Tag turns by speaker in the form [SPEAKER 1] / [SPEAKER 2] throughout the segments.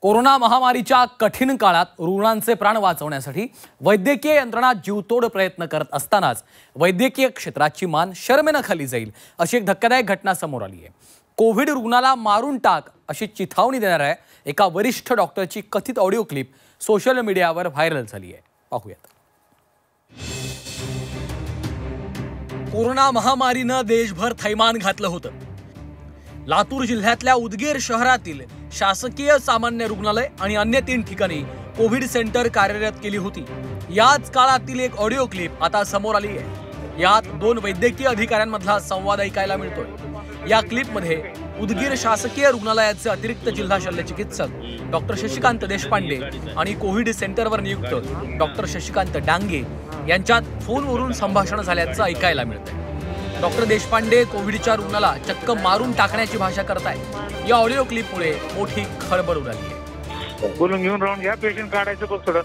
[SPEAKER 1] Corona महामारीच्या कठीण काळात रुग्णांचे प्राण वाचवण्यासाठी वैद्यकीय यंत्रणा जीवतोड प्रयत्न करत असतानाच वैद्यकीय क्षेत्राची मान शरमेने खाली जाईल अशी एक धक्कादायक घटना समोर आली आहे। कोविड रुग्णाला मारून टाक अशी चिथावणी देणाऱ्या एका वरिष्ठ डॉक्टरची कथित ऑडिओ क्लिप सोशल मीडियावर व्हायरल झाली आहे। पाहूयात। कोरोना महामारीने देशभर थैमान घातलं होतं। लातूर जिल्ह्यातल्या उदगीर शहरातील शासकीय सामान्य रुग्णालय आणि अन्य 3 ठिकाणी कोविड सेंटर कार्यरत केली होती। याच काळातील एक ऑडिओ क्लिप आता समोर आली आहे। यात 2 वैद्यकीय अधिकाऱ्यांमधला संवाद ऐकायला मिळतोय। या क्लिपमध्ये उदगीर शासकीय रुग्णालयाचे अतिरिक्त जिल्हा शल्य चिकित्सक डॉक्टर शशिकांत देशपांडे आणि कोविड सेंटरवर नियुक्त डॉक्टर शशिकांत डांगे यांच्यात फोनवरून संभाषण झाल्याचं ऐकायला मिळतंय। डॉक्टर देशपांडे कोविडच्या रुग्णाला चक्क मारून टाकण्याची भाषा करतायत। या ऑडिओ क्लिपमुळे मोठी खळबळ उडाली आहे।
[SPEAKER 2] बोलून घेऊन राहून घ्या, पेशंट काढायचं बघ थोडं।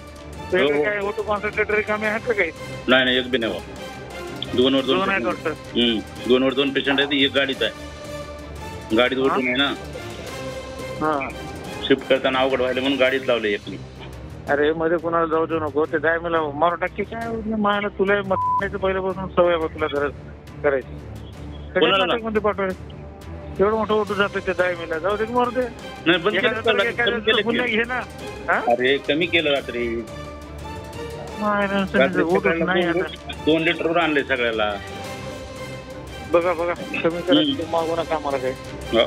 [SPEAKER 2] काय ऑटो कॉन्सन्ट्रेटर कमी आहेत का काही?
[SPEAKER 3] नाही एक बी नाही। 2 वर 2 पेशंट आहेत, एक गाडीत आहे। गाडीत ऑटो नाही ना। शिफ्ट करताना अवघड व्हायला म्हणून गाडीत लावले एकली।
[SPEAKER 2] अरे मध्ये कोणाला जाऊ देऊ नको, ते जाय मला मारू टाकी काय मला तुला मग पहिल्यापासून सवय बघ तुला गरज करायची। मध्ये पाठवाय एवढं मोठं ऑटो जातो ते दायमीला जाऊ दे मारू दे।
[SPEAKER 3] नाही बंद घे ना। अरे कमी केलं रात्री। 2 लिटरवर आणले सगळ्याला।
[SPEAKER 2] बघा कमी करायचं मागवणं कामाला काय।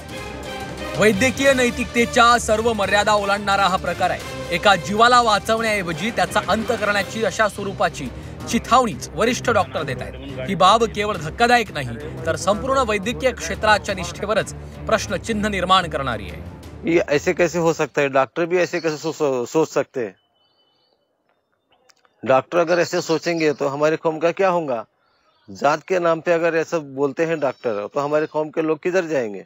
[SPEAKER 1] वैद्यकीय नैतिकतेच्या सर्व मर्यादा ओलांडणारा हा प्रकार आहे। एका जीवाला वाचवण्याऐवजी त्याचा अंत करण्याची अशा स्वरूपाची चिथावणीच वरिष्ठ डॉक्टर देत आहेत। ही बाब केवळ धक्कादायक नाही तर संपूर्ण वैद्यकीय क्षेत्राच्या निष्ठेवरच प्रश्नचिन्ह निर्माण करणारी आहे।
[SPEAKER 4] ये ऐसे कैसे हो सकता है? डॉक्टर भी ऐसे कैसे सोच सकते हैं? डॉक्टर अगर ऐसे सोचेंगे तो हमारे कौम का क्या होगा? जात के नाम पे अगर ऐसा बोलते हैं डॉक्टर तो हमारे कौम के लोग किधर जाएंगे?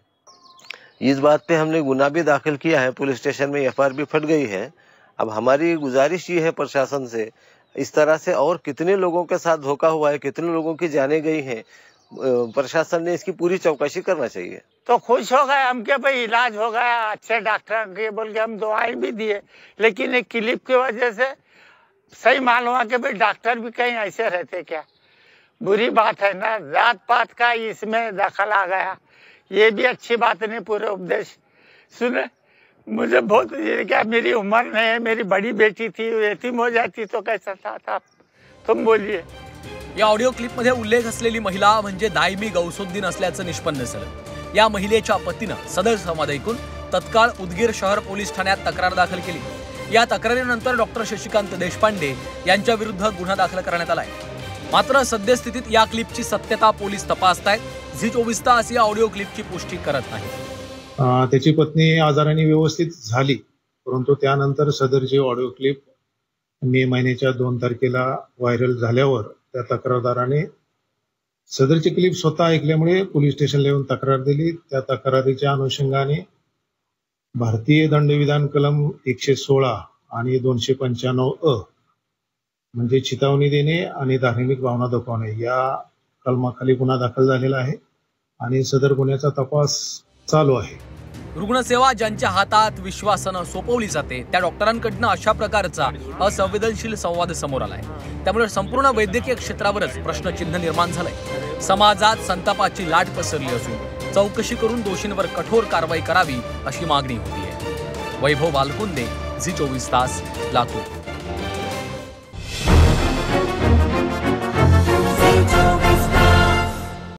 [SPEAKER 4] इस बात पे हमने गुनाह भी दाखिल किया है, पुलिस स्टेशन में FIR भी फट गई है। अब हमारी गुजारिश ये है प्रशासन से, इस तरह से और कितने लोगों के साथ धोखा हुआ है, कितने लोगों की जाने गई हैं, प्रशासन ने इसकी पूरी चौकसी करना चाहिए।
[SPEAKER 5] तो खुश हो गए हम के भाई इलाज हो गया, अच्छे डॉक्टर के बोल के हम दवाई भी दिए, लेकिन एक क्लिप की वजह से सही मालूम है कि भाई डॉक्टर भी कहीं ऐसे रहते क्या? बुरी बात है ना, जात पात का इसमें दखल आ गया। ये भी अच्छी बात नहीं। पूरे उपदेश सुने, मुझे बहुत ये क्या मेरी उम्र नहीं है, मेरी बड़ी बेटी थी, यतीम हो जाती तो कैसा था? तुम बोलिए।
[SPEAKER 1] या ऑडिओ क्लिप मध्ये उल्लेख असलेली महिला म्हणजे दायमी गौसुद्दीन असल्याचं निष्पन्न झालं। या महिलेच्या पतीनं सदर संवाद ऐकून तत्काळ उदगीर शहर पोलीस ठाण्यात तक्रार दाखल केली। या तक्रारीनंतर डॉक्टर शशिकांत देशपांडे यांच्या विरुद्ध गुन्हा दाखल करण्यात आलाय। मात्र सद्यस्थितीत या क्लिपची सत्यता पोलीस तपासतायत। झी 24 तास या ऑडिओ क्लिपची पुष्टी करत नाही।
[SPEAKER 6] त्याची पत्नी आजाराने व्यवस्थित झाली, परंतु त्यानंतर सदरची ऑडिओ क्लिप मे महिन्याच्या 2 तारखेला व्हायरल झाल्यावर त्या तक्रारदाराने सदरची क्लिप स्वतः ऐकल्यामुळे पोलीस स्टेशनला येऊन तक्रार दिली। त्या तक्रारीच्या अनुषंगाने भारतीय दंडविधान कलम 116 आणि 295 म्हणजे चिथावणी देणे आणि धार्मिक भावना दुखावणे या कलमाखाली गुन्हा दाखल झालेला आहे आणि सदर गुन्ह्याचा तपास चालू आहे।
[SPEAKER 1] रुग्णसेवा ज्यांच्या हातात विश्वासानं सोपवली जाते त्या डॉक्टरांकडून अशा प्रकारचा असंवेदनशील संवाद समोर आलाय। त्यामुळे संपूर्ण वैद्यकीय क्षेत्रावरच प्रश्नचिन्ह निर्माण झालंय। समाजात संतापाची लाट पसरली असून चौकशी करून दोषींवर कठोर कारवाई करावी अशी मागणी होतीये। वैभव बालकुंदे, झी 24 तास, लातूर।